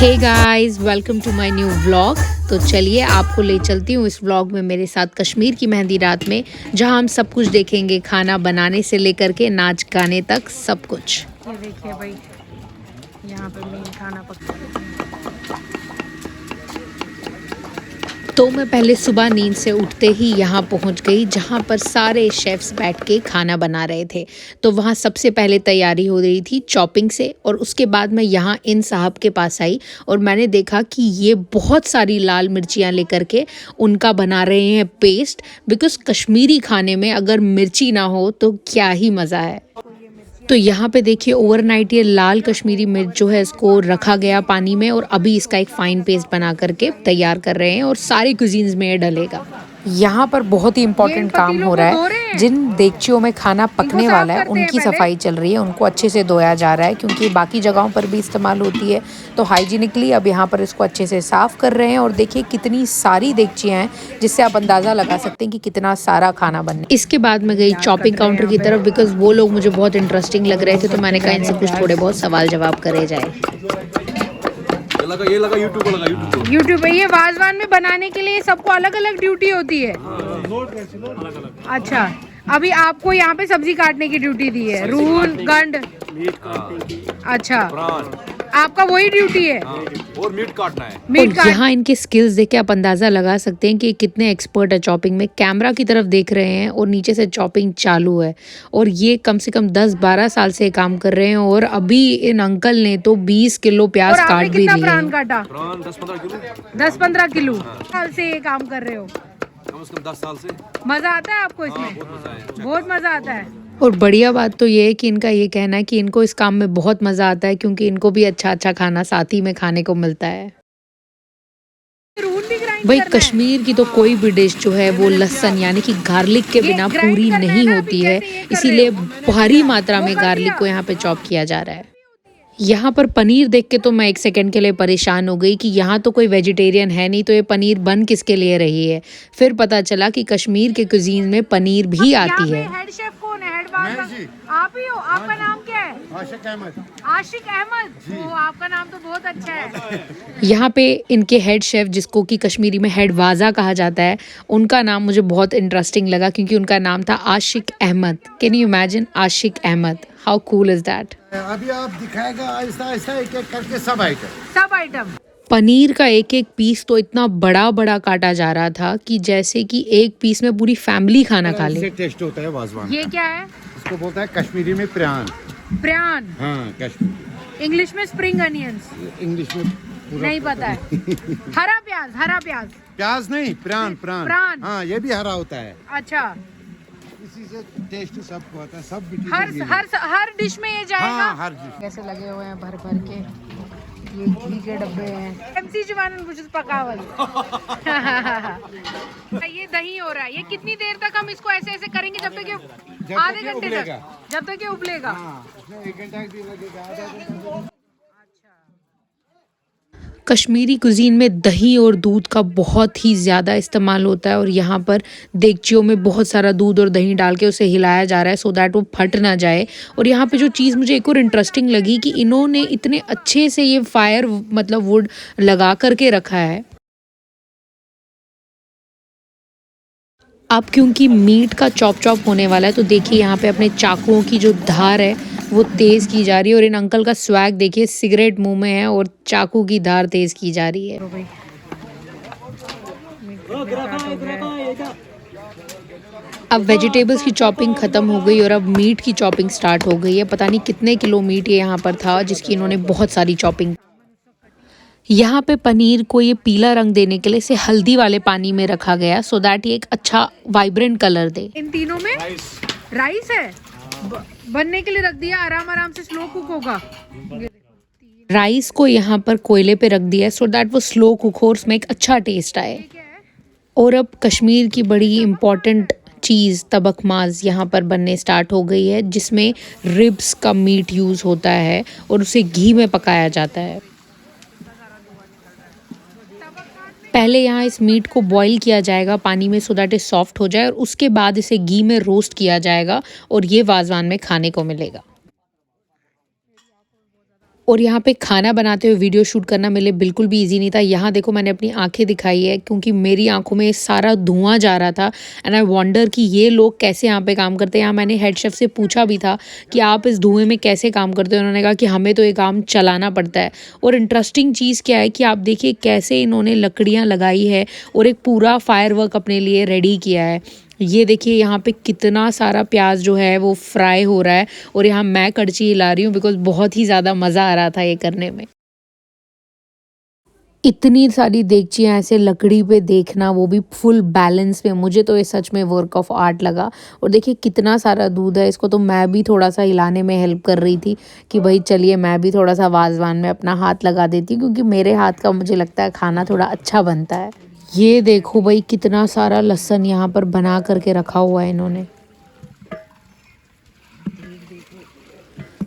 Hey guys, welcome to my new vlog. तो चलिए आपको ले चलती हूँ इस व्लॉग में मेरे साथ कश्मीर की मेहंदी रात में, जहाँ हम सब कुछ देखेंगे, खाना बनाने से लेकर के नाच गाने तक सब कुछ। ये देखिए भाई, यहाँ पे मेन खाना पकता है। तो मैं पहले सुबह नींद से उठते ही यहाँ पहुँच गई, जहाँ पर सारे शेफ्स बैठ के खाना बना रहे थे। तो वहाँ सबसे पहले तैयारी हो रही थी चॉपिंग से, और उसके बाद मैं यहाँ इन साहब के पास आई और मैंने देखा कि ये बहुत सारी लाल मिर्चियाँ लेकर के उनका बना रहे हैं पेस्ट। बिकॉज़ कश्मीरी खाने में अगर मिर्ची ना हो तो क्या ही मज़ा है। तो यहाँ पे देखिए ओवरनाइट ये लाल कश्मीरी मिर्च जो है इसको रखा गया पानी में, और अभी इसका एक फाइन पेस्ट बना करके तैयार कर रहे हैं और सारी कुजीन्स में ये डलेगा। यहाँ पर बहुत ही इम्पोर्टेंट काम हो रहा है। जिन देगचियों में खाना पकने वाला है उनकी सफाई चल रही है, उनको अच्छे से धोया जा रहा है, क्योंकि बाकी जगहों पर भी इस्तेमाल होती है। तो हाइजीनिकली अब यहाँ पर इसको अच्छे से साफ़ कर रहे हैं। और देखिए कितनी सारी देगचियाँ हैं, जिससे आप अंदाज़ा लगा सकते हैं कि कितना सारा खाना बनने। इसके बाद मैं गई चॉपिंग काउंटर की तरफ, बिकॉज वो लोग मुझे बहुत इंटरेस्टिंग लग रहे थे। तो मैंने कहा इनसे कुछ थोड़े बहुत सवाल जवाब करे जाए। ये लगा यूट्यूब यूट्यूब ये वाजवान में बनाने के लिए सबको अलग अलग ड्यूटी होती है। अच्छा, अभी आपको यहाँ पे सब्जी काटने की ड्यूटी दी है, रूल गंड। अच्छा, आपका वही ड्यूटी है और मीट काटना है। और यहाँ इनके स्किल्स देख के आप अंदाज़ा लगा सकते हैं कि कितने एक्सपर्ट है चॉपिंग में। कैमरा की तरफ देख रहे हैं और नीचे से चॉपिंग चालू है, और ये कम से कम 10-12 साल से काम कर रहे हैं। और अभी इन अंकल ने तो 20 किलो प्याज काट भी लिए। प्राण काटा? 10-15 किलो साल से ये काम कर रहे हो? कम से कम 10 साल से। मजा आता है आपको इसमें? बहुत मजा आता है। और बढ़िया बात तो ये है कि इनका ये कहना है कि इनको इस काम में बहुत मज़ा आता है, क्योंकि इनको भी अच्छा अच्छा खाना साथ ही में खाने को मिलता है। भाई कश्मीर की तो कोई भी डिश जो है वो लहसुन यानी कि गार्लिक के बिना पूरी नहीं होती है, इसीलिए भारी मात्रा में गार्लिक को यहाँ पे चॉप किया जा रहा है। यहाँ पर पनीर देख के तो मैं एक सेकंड के लिए परेशान हो गई कि यहाँ तो कोई वेजिटेरियन है नहीं, तो ये पनीर बन किसके लिए रही है। फिर पता चला कि कश्मीर के कुजीन में पनीर भी आती है। हेड शेफ कौन है? हेड बार आप ही हो? आपका नाम क्या है? आशिक अहमद। आशिक अहमद, वो आपका नाम तो बहुत अच्छा है। यहाँ पे इनके हेड शेफ, जिसको कि कश्मीरी में हेड वाजा कहा जाता है, उनका नाम मुझे बहुत इंटरेस्टिंग लगा, क्योंकि उनका नाम था Ashiq Ahmed. Can you imagine? Ashiq Ahmed, how cool is that. अभी आप दिखाएगा आहिस्ता आहिस्ता एक एक करके सब आइटम। पनीर का एक एक पीस तो इतना बड़ा बड़ा काटा जा रहा था कि जैसे कि एक पीस में पूरी फैमिली खाना खा ले। टेस्ट होता है वाजवान। ये क्या है? इसको बोलता है कश्मीरी में प्राण। प्राण? हाँ, कश्मीरी। इंग्लिश में स्प्रिंग अनियंस। इंग्लिश में नहीं पता है। हरा प्याज? हरा प्याज? प्याज नहीं, प्राण। प्राण। हाँ, ये भी हरा होता है। अच्छा, इसी से टेस्ट सबको आता है, सब हर डिश में ये जाएगा? हाँ, हर डिश। कैसे लगे हुए हैं भर भर के, ये घी के डब्बे हैं। MC जवान कुछ पकावल। ये दही हो रहा है, ये कितनी देर तक हम इसको ऐसे ऐसे करेंगे? जब तक ये आधे घंटे तक, जब तक ये उबलेगा। हाँ, इसमें 1 घंटा भी लगेगा, आधा घंटा। कश्मीरी कुजीन में दही और दूध का बहुत ही ज़्यादा इस्तेमाल होता है, और यहाँ पर देगचियों में बहुत सारा दूध और दही डाल के उसे हिलाया जा रहा है, सो दैट वो फट ना जाए। और यहाँ पे जो चीज़ मुझे एक और इंटरेस्टिंग लगी कि इन्होंने इतने अच्छे से ये फायर मतलब वुड लगा करके रखा है। अब क्योंकि मीट का चॉप होने वाला है, तो देखिए यहाँ पे अपने चाकुओं की जो धार है वो तेज़ की जा रही है। और इन अंकल का स्वैग देखिए, सिगरेट मुंह में है और चाकू की धार तेज़ की जा रही है। अब वेजिटेबल्स की चॉपिंग ख़त्म हो गई और अब मीट की चॉपिंग स्टार्ट हो गई है। पता नहीं कितने किलो मीट ये यहाँ पर था, जिसकी इन्होंने बहुत सारी चॉपिंग। यहाँ पे पनीर को ये पीला रंग देने के लिए इसे हल्दी वाले पानी में रखा गया, सो दैट ये एक अच्छा वाइब्रेंट कलर दे। इन तीनों में राइस है, बनने के लिए रख दिया, आराम से स्लो कुक होगा। राइस को यहाँ पर कोयले पे रख दिया है, सो दैट वो स्लो कुक हो और उसमें एक अच्छा टेस्ट आए। और अब कश्मीर की बड़ी इम्पॉर्टेंट चीज़ तबखमाज यहाँ पर बनने स्टार्ट हो गई है, जिसमें रिब्स का मीट यूज़ होता है और उसे घी में पकाया जाता है। पहले यहाँ इस मीट को बॉईल किया जाएगा पानी में, सो दैट ये सॉफ्ट हो जाए, और उसके बाद इसे घी में रोस्ट किया जाएगा और ये वाजवान में खाने को मिलेगा। और यहाँ पे खाना बनाते हुए वीडियो शूट करना मेरे लिए बिल्कुल भी इजी नहीं था। यहाँ देखो मैंने अपनी आंखें दिखाई है क्योंकि मेरी आंखों में सारा धुआं जा रहा था एंड आई वंडर कि ये लोग कैसे यहाँ पे काम करते हैं। यहाँ मैंने हेड शेफ से पूछा भी था कि आप इस धुएं में कैसे काम करते हो। उन्होंने कहा कि हमें तो ये काम चलाना पड़ता है। और इंटरेस्टिंग चीज़ क्या है कि आप देखिए कैसे इन्होंने लकड़ियाँ लगाई है और एक पूरा फायर वर्क अपने लिए रेडी किया है। ये देखिए यहाँ पे कितना सारा प्याज जो है वो फ्राई हो रहा है और यहाँ मैं कड़छी हिला रही हूँ बिकॉज बहुत ही ज़्यादा मज़ा आ रहा था ये करने में। इतनी सारी देगचियाँ ऐसे लकड़ी पे देखना, वो भी फुल बैलेंस में, मुझे तो ये सच में वर्क ऑफ आर्ट लगा। और देखिए कितना सारा दूध है, इसको तो मैं भी थोड़ा सा हिलाने में हेल्प कर रही थी कि भाई चलिए मैं भी थोड़ा सा वाजवान में अपना हाथ लगा देती हूँ क्योंकि मेरे हाथ का मुझे लगता है खाना थोड़ा अच्छा बनता है। ये देखो भाई कितना सारा लहसुन यहाँ पर बना करके रखा हुआ है इन्होंने।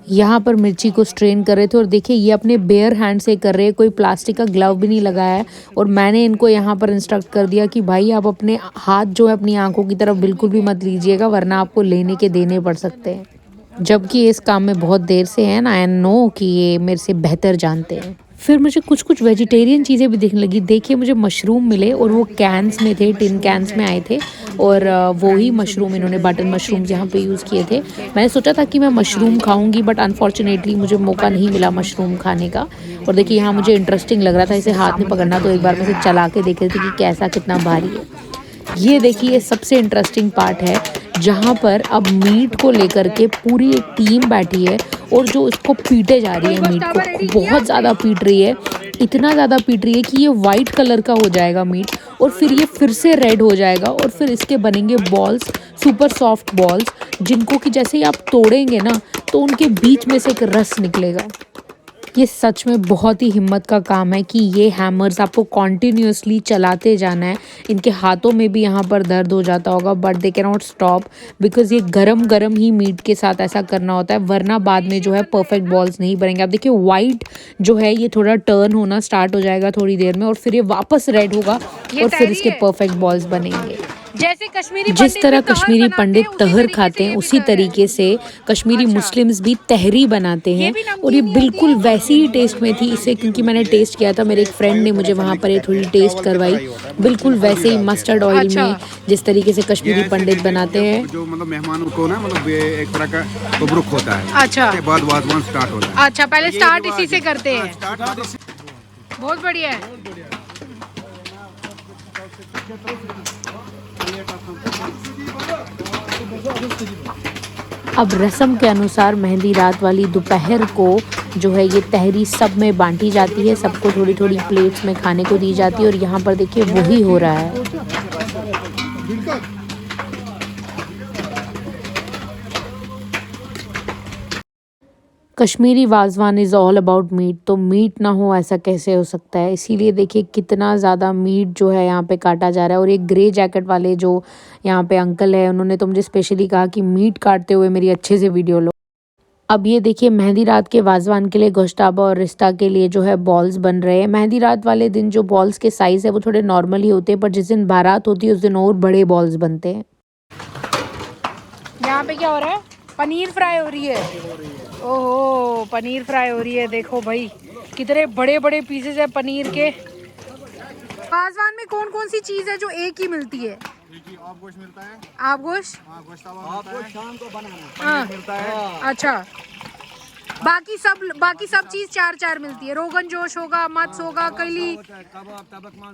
यहाँ पर मिर्ची को स्ट्रेन कर रहे थे और देखिए ये अपने बेयर हैंड से कर रहे हैं, कोई प्लास्टिक का ग्लव भी नहीं लगाया है। और मैंने इनको यहाँ पर इंस्ट्रक्ट कर दिया कि भाई आप अपने हाथ जो है अपनी आंखों की तरफ बिल्कुल भी मत लीजिएगा वरना आपको लेने के देने पड़ सकते हैं। जबकि इस काम में बहुत देर से हैं ना, आई नो कि ये मेरे से बेहतर जानते हैं। फिर मुझे कुछ वेजिटेरियन चीज़ें भी दिखने लगी। देखिए मुझे मशरूम मिले और वो कैंस में थे, टिन कैंस में आए थे और वो ही मशरूम इन्होंने बटन मशरूम्स यहाँ पे यूज़ किए थे। मैंने सोचा था कि मैं मशरूम खाऊंगी बट अनफॉर्चुनेटली मुझे मौका नहीं मिला मशरूम खाने का। और देखिए यहाँ मुझे इंटरेस्टिंग लग रहा था इसे हाथ में पकड़ना, तो एक बार मैं इसे चला के देख रही थी कि कैसा कितना भारी है। ये देखिए सबसे इंटरेस्टिंग पार्ट है जहाँ पर अब मीट को लेकर के पूरी एक टीम बैठी है और जो इसको पीटे जा रही है, मीट को बहुत ज़्यादा पीट रही है, इतना ज़्यादा पीट रही है कि ये वाइट कलर का हो जाएगा मीट और फिर ये फिर से रेड हो जाएगा और फिर इसके बनेंगे बॉल्स, सुपर सॉफ्ट बॉल्स, जिनको कि जैसे ही आप तोड़ेंगे ना तो उनके बीच में से एक रस निकलेगा। ये सच में बहुत ही हिम्मत का काम है कि ये हैमर्स आपको कॉन्टीन्यूसली चलाते जाना है। इनके हाथों में भी यहाँ पर दर्द हो जाता होगा but they can not stop because ये गरम गरम ही मीट के साथ ऐसा करना होता है वरना बाद में जो है परफेक्ट बॉल्स नहीं बनेंगे। आप देखिए वाइट जो है ये थोड़ा टर्न होना स्टार्ट हो जाएगा थोड़ी देर में और फिर ये वापस रेड होगा और फिर इसके परफेक्ट बॉल्स बनेंगे। जैसे कश्मीरी जिस तरह कश्मीरी पंडित तहर खाते हैं उसी तरीके से कश्मीरी मुस्लिम्स भी तहरी बनाते हैं और ये बिल्कुल वैसी ही टेस्ट में थी इसे, क्योंकि मैंने टेस्ट किया था, मेरे एक फ्रेंड ने मुझे वहाँ पर ये थोड़ी टेस्ट करवाई, बिल्कुल वैसे ही मस्टर्ड ऑयल में जिस तरीके से कश्मीरी पंडित बनाते हैं। जो मतलब मेहमानों को ना मतलब एक तरह का तबरुक होता है। अच्छा, उसके बाद वाजवान स्टार्ट होता है। अच्छा पहले स्टार्ट इसी से करते हैं। बहुत बढ़िया है। अब रस्म के अनुसार मेहंदी रात वाली दोपहर को जो है ये तहरी सब में बांटी जाती है, सबको थोड़ी थोड़ी प्लेट्स में खाने को दी जाती है और यहाँ पर देखिए वही हो रहा है। Kashmiri wazwan is all about meat, तो मीट ना हो ऐसा कैसे हो सकता है। इसीलिए देखिए कितना ज़्यादा मीट जो है यहाँ पे काटा जा रहा है। और एक ग्रे जैकेट वाले जो यहाँ पे अंकल है उन्होंने तो मुझे स्पेशली कहा कि मीट काटते हुए मेरी अच्छे से वीडियो लो। अब ये देखिए मेहंदी रात के वाजवान के लिए गोश्ताबा और रिश्ता के लिए जो है बॉल्स बन रहे हैं। मेहंदी रात वाले दिन जो बॉल्स के साइज़ है वो थोड़े नॉर्मल ही होते हैं पर जिस दिन बारात होती है उस दिन और बड़े बॉल्स बनते हैं। यहाँ पे क्या हो रहा है? पनीर फ्राई हो रही है। ओहो पनीर फ्राई हो रही है, देखो भाई कितने बड़े बड़े पीसेस है पनीर के। वाजवान में कौन कौन सी चीज है जो एक ही मिलती है? आप गोश्त मिलता है। आप गोश्त? आपको शाम को बनाना हाँ, मिलता है। अच्छा बाकी सब चीज 4 मिलती है। रोगन जोश होगा, मत्स होगा, कली,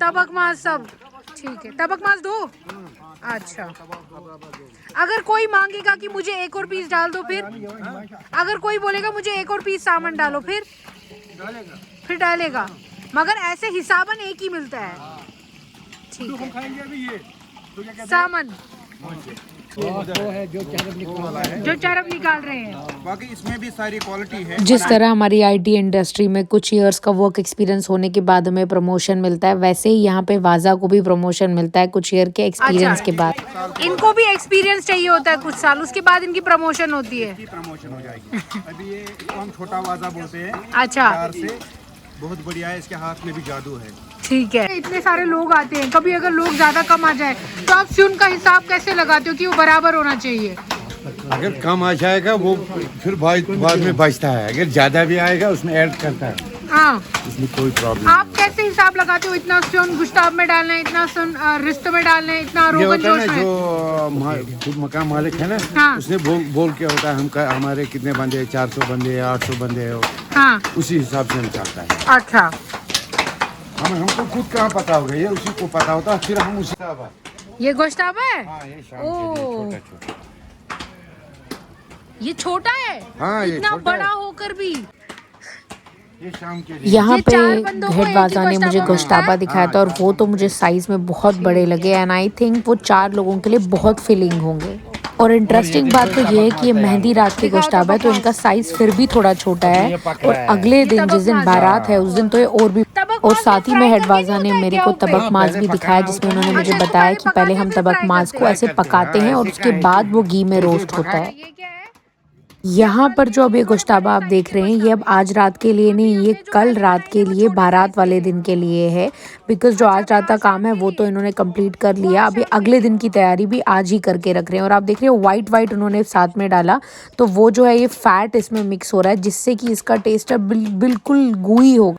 तबक मांस सब ठीक है। तबक मांस 2। अच्छा अगर कोई मांगेगा कि मुझे एक और पीस डाल दो, फिर अगर कोई बोलेगा मुझे एक और पीस सामान डालो, फिर डालेगा, मगर ऐसे हिसाबन एक ही मिलता है। ठीक है सामान जो चरब निकाल रहे हैं। बाकी इसमें भी सारी क्वालिटी है। जिस तरह हमारी आईटी इंडस्ट्री में कुछ ईयर्स का वर्क एक्सपीरियंस होने के बाद हमें प्रमोशन मिलता है, वैसे ही यहाँ पे वाजा को भी प्रमोशन मिलता है कुछ ईयर के एक्सपीरियंस के बाद। इनको भी एक्सपीरियंस चाहिए होता है कुछ साल, उसके बाद इनकी प्रमोशन होती है। प्रमोशन हो जाएगी। अभी ये इसको हम छोटा वाजा बोलते हैं। अच्छा प्यार से बहुत बढ़िया है, इसके हाथ में भी जादू है। ठीक है। इतने सारे लोग आते हैं, कभी अगर लोग ज्यादा कम आ जाए तो आप सुन का हिसाब कैसे लगाते हो कि वो बराबर होना चाहिए? अगर कम आ जाएगा वो फिर बाद में बचता है, अगर ज़्यादा भी आएगा उसमें ऐड करता है, हाँ। इसमें कोई प्रॉब्लम आप कैसे हिसाब लगाते हो? इतना सुन गुश्ताब में डालना है, इतना सुन रिश्त में डालना है, इतना ये रोगन होता है जोश ना, में? जो खुद मकान मालिक है ना, हाँ। उसने बोल के होता है हमारे कितने बंदे हैं, 400 बंदे हैं, 800 बंदे हैं, हाँ। उसी हिसाब से हम चलता है। अच्छा। हमको खुद कहाँ पता होगा, ये उसी को पता होता है, फिर हम उसी ये गोश्ताब है? हाँ, ये शाम के लिए ओह। छोटा। ये छोटा है? हाँ, ये इतना छोटा बड़ा है। होकर भी? ये शाम के लिए। यहाँ ये पे चार बंदों को एक ही हेडवाजा ने मुझे गोश्ताबा गोश्ताबा मिलता है? दिखाया था और वो तो मुझे साइज में बहुत बड़े लगे एंड आई थिंक वो 4 लोगों के लिए बहुत फिलिंग होंगे। और इंटरेस्टिंग बात तो ये है कि ये मेहंदी रात के गोश्ताबा है तो इनका साइज फिर भी थोड़ा छोटा है। और अगले दिन जिस दिन बारात है उस दिन तो ये और भी। और साथ ही में हेडवाजा ने मेरे को तबक माज भी दिखाया जिसमें उन्होंने मुझे बताया कि पहले हम तबक माज को ऐसे पकाते हैं और उसके बाद वो घी में रोस्ट होता है। ये क्या है? यहाँ पर जो अब ये गोश्ताबा आप देख रहे हैं ये अब आज रात के लिए नहीं, ये कल रात के लिए बारात वाले दिन के लिए है। बिकॉज जो आज रात का काम है वो तो इन्होंने कंप्लीट कर लिया, अभी अगले दिन की तैयारी भी आज ही करके रख रहे हैं। और आप देख रहे हो वाइट उन्होंने साथ में डाला तो वो जो है ये फैट इसमें मिक्स हो रहा है जिससे कि इसका टेस्ट अब बिल्कुल gooey होगा।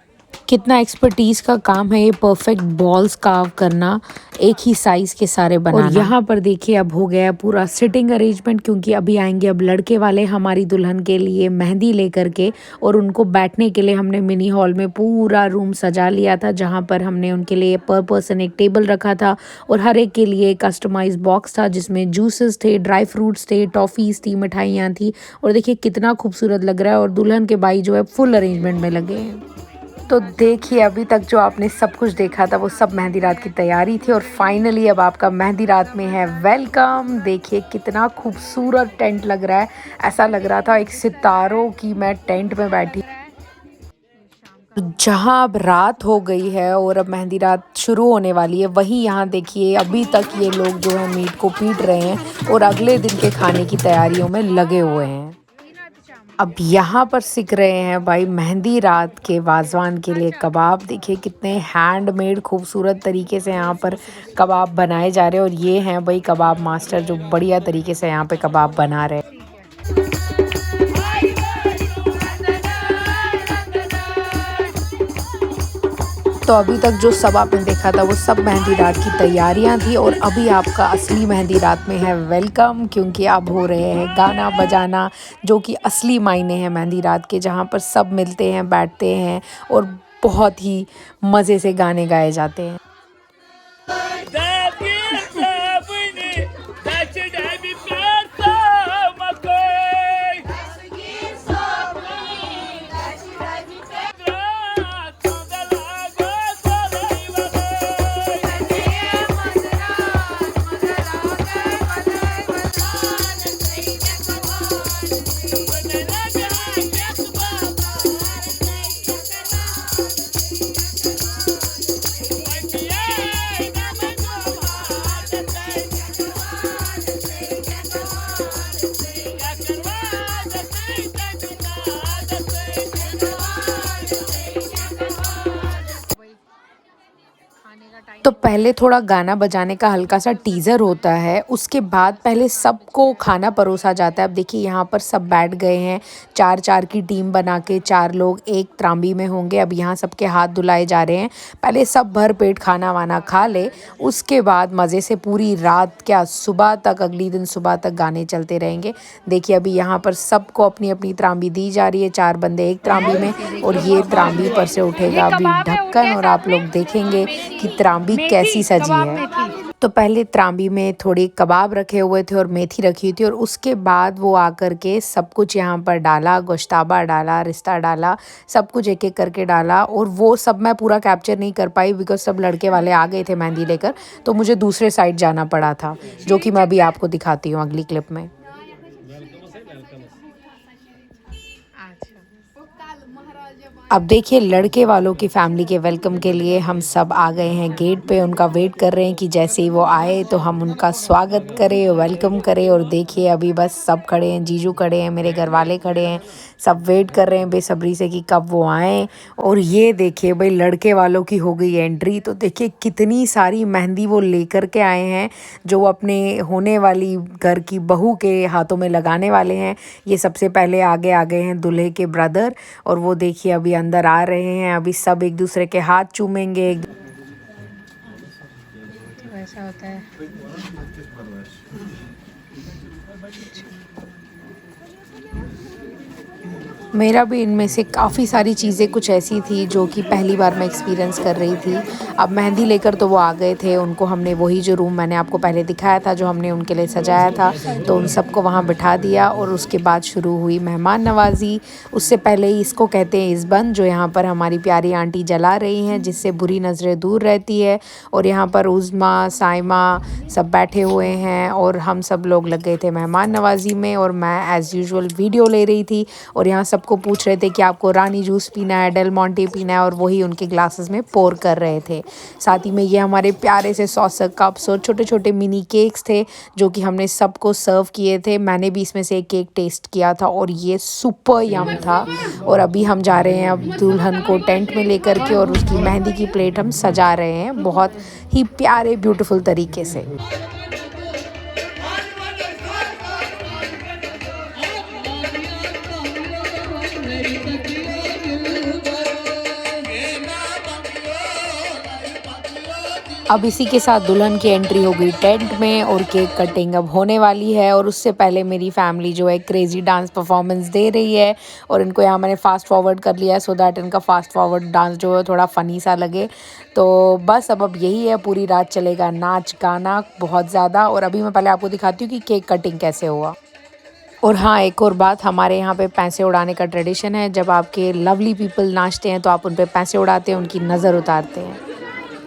कितना एक्सपर्टीज का काम है ये परफेक्ट बॉल्स कार्व करना, एक ही साइज के सारे बनाना। और यहाँ पर देखिए अब हो गया पूरा सिटिंग अरेंजमेंट क्योंकि अभी आएंगे अब लड़के वाले हमारी दुल्हन के लिए मेहंदी लेकर के। और उनको बैठने के लिए हमने मिनी हॉल में पूरा रूम सजा लिया था जहाँ पर हमने उनके लिए पर पर्सन एक टेबल रखा था और हर एक के लिए कस्टमाइज बॉक्स था जिसमें जूसेस थे, ड्राई फ्रूट्स थे, टॉफ़ीज़ थी, मिठाइयाँ थी। और देखिए कितना खूबसूरत लग रहा है और दुल्हन के भाई जो है फुल अरेंजमेंट में लगे हैं। तो देखिए अभी तक जो आपने सब कुछ देखा था वो सब मेहंदी रात की तैयारी थी और फाइनली अब आपका मेहंदी रात में है वेलकम। देखिए कितना खूबसूरत टेंट लग रहा है, ऐसा लग रहा था एक सितारों की मैं टेंट में बैठी। जहाँ अब रात हो गई है और अब मेहंदी रात शुरू होने वाली है वहीं यहाँ देखिए अभी तक ये लोग जो है मीट को पीट रहे हैं और अगले दिन के खाने की तैयारियों में लगे हुए हैं। अब यहाँ पर सीख रहे हैं भाई मेहंदी रात के वाजवान के लिए कबाब। देखिए कितने हैंडमेड खूबसूरत तरीके से यहाँ पर कबाब बनाए जा रहे हैं और ये हैं भाई कबाब मास्टर जो बढ़िया तरीके से यहाँ पे कबाब बना रहे हैं। तो अभी तक जो सब आपने देखा था वो सब मेहंदी रात की तैयारियां थी और अभी आपका असली मेहंदी रात में है वेलकम क्योंकि अब हो रहे हैं गाना बजाना जो कि असली मायने हैं मेहंदी रात के, जहां पर सब मिलते हैं, बैठते हैं और बहुत ही मज़े से गाने गाए जाते हैं। तो पहले थोड़ा गाना बजाने का हल्का सा टीज़र होता है, उसके बाद पहले सबको खाना परोसा जाता है। अब देखिए यहाँ पर सब बैठ गए हैं, 4-4 की टीम बना के 4 लोग एक त्रांबी में होंगे। अब यहाँ सबके हाथ धुलाए जा रहे हैं, पहले सब भर पेट खाना वाना खा ले, उसके बाद मज़े से पूरी रात क्या सुबह तक, अगली दिन सुबह तक गाने चलते रहेंगे। देखिए अभी यहाँ पर सबको अपनी अपनी त्रांबी दी जा रही है, 4 बंदे एक त्रांबी में और ये त्रांबी पर से उठेगा अभी ढक्कन और आप लोग देखेंगे कि त्रांबी कैसी सजी है। तो पहले त्रांबी में थोड़ी कबाब रखे हुए थे और मेथी रखी हुई थी और उसके बाद वो आकर के सब कुछ यहाँ पर डाला, गोश्ताबा डाला, रिश्ता डाला, सब कुछ एक एक करके डाला। और वो सब मैं पूरा कैप्चर नहीं कर पाई बिकॉज सब लड़के वाले आ गए थे मेहंदी लेकर, तो मुझे दूसरे साइड जाना पड़ा था जो कि मैं अभी आपको दिखाती हूँ अगली क्लिप में। अब देखिए लड़के वालों की फैमिली के वेलकम के लिए हम सब आ गए हैं गेट पे, उनका वेट कर रहे हैं कि जैसे ही वो आए तो हम उनका स्वागत करें, वेलकम करें। और देखिए अभी बस सब खड़े हैं, जीजू खड़े हैं, मेरे घर वाले खड़े हैं, सब वेट कर रहे हैं बेसब्री से कि कब वो आएँ। और ये देखिए भाई लड़के वालों की हो गई एंट्री, तो देखिए कितनी सारी मेहंदी वो लेकर के आए हैं जो वो अपने होने वाली घर की बहू के हाथों में लगाने वाले हैं। ये सबसे पहले आगे आ गए हैं दूल्हे के ब्रदर, और वो देखिए अभी अंदर आ रहे हैं। अभी सब एक दूसरे के हाथ चूमेंगे। तो ऐसा होता है। मेरा भी इनमें से काफ़ी सारी चीज़ें कुछ ऐसी थी जो कि पहली बार मैं एक्सपीरियंस कर रही थी। अब मेहंदी लेकर तो वो आ गए थे, उनको हमने वही जो रूम मैंने आपको पहले दिखाया था जो हमने उनके लिए सजाया था, तो उन सबको वहाँ बिठा दिया। और उसके बाद शुरू हुई मेहमान नवाज़ी। उससे पहले ही इसको कहते हैं इज़बंद, जो यहाँ पर हमारी प्यारी आंटी जला रही हैं जिससे बुरी नज़रें दूर रहती है। और यहाँ पर उज़मा साइमा सब बैठे हुए हैं और हम सब लोग लग गए थे मेहमान नवाज़ी में। और मैं एज़ यूजुअल वीडियो ले रही थी और यहाँ सब को पूछ रहे थे कि आपको रानी जूस पीना है, डेल मोंटे पीना है, और वही उनके ग्लासेस में पोर कर रहे थे। साथ ही में ये हमारे प्यारे से सॉसर कप्स और छोटे छोटे मिनी केक्स थे जो कि हमने सबको सर्व किए थे। मैंने भी इसमें से एक केक टेस्ट किया था और ये सुपर यम था। और अभी हम जा रहे हैं अब दुल्हन को टेंट में लेकर के, और उसकी मेहंदी की प्लेट हम सजा रहे हैं बहुत ही प्यारे ब्यूटीफुल तरीके से। अब इसी के साथ दुल्हन की एंट्री हो गई टेंट में और केक कटिंग अब होने वाली है। और उससे पहले मेरी फैमिली जो है क्रेज़ी डांस परफॉर्मेंस दे रही है, और इनको यहाँ मैंने फ़ास्ट फॉरवर्ड कर लिया है सो दैट इनका फ़ास्ट फॉरवर्ड डांस जो है थोड़ा फ़नी सा लगे। तो बस अब यही है, पूरी रात चलेगा नाच गाना बहुत ज़्यादा। और अभी मैं पहले आपको दिखाती हूँ कि केक कटिंग कैसे हुआ। और हाँ, एक और बात, हमारे यहाँ पे पैसे उड़ाने का ट्रेडिशन है। जब आपके लवली पीपल नाचते हैं तो आप उन पे पैसे उड़ाते हैं, उनकी नज़र उतारते हैं।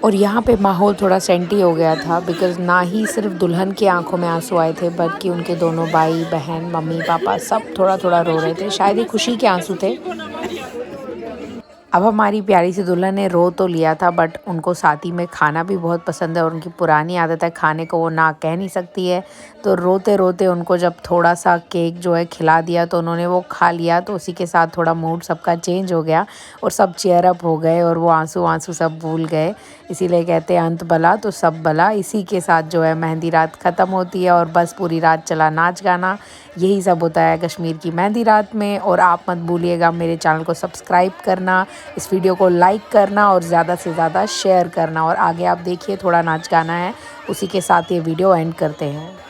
और यहाँ पे माहौल थोड़ा सेंटी हो गया था बिकॉज़ ना ही सिर्फ दुल्हन की आंखों में आंसू आए थे बल्कि उनके दोनों भाई बहन मम्मी पापा सब थोड़ा थोड़ा रो रहे थे। शायद ये खुशी के आंसू थे। अब हमारी प्यारी सी दुल्हन ने रो तो लिया था बट उनको साथ ही में खाना भी बहुत पसंद है और उनकी पुरानी आदत है खाने को वो ना कह नहीं सकती है। तो रोते रोते उनको जब थोड़ा सा केक जो है खिला दिया तो उन्होंने वो खा लिया, तो उसी के साथ थोड़ा मूड सबका चेंज हो गया और सब चेयर अप हो गए और वो आंसू आंसू सब भूल गए। इसीलिए कहते हैं अंत भला तो सब भला। इसी के साथ जो है मेहंदी रात ख़त्म होती है और बस पूरी रात चला नाच गाना। यही सब होता है कश्मीर की मेहंदी रात में। और आप मत भूलिएगा मेरे चैनल को सब्सक्राइब करना, इस वीडियो को लाइक करना और ज़्यादा से ज़्यादा शेयर करना। और आगे आप देखिए थोड़ा नाच गाना है, उसी के साथ ये वीडियो एंड करते हैं।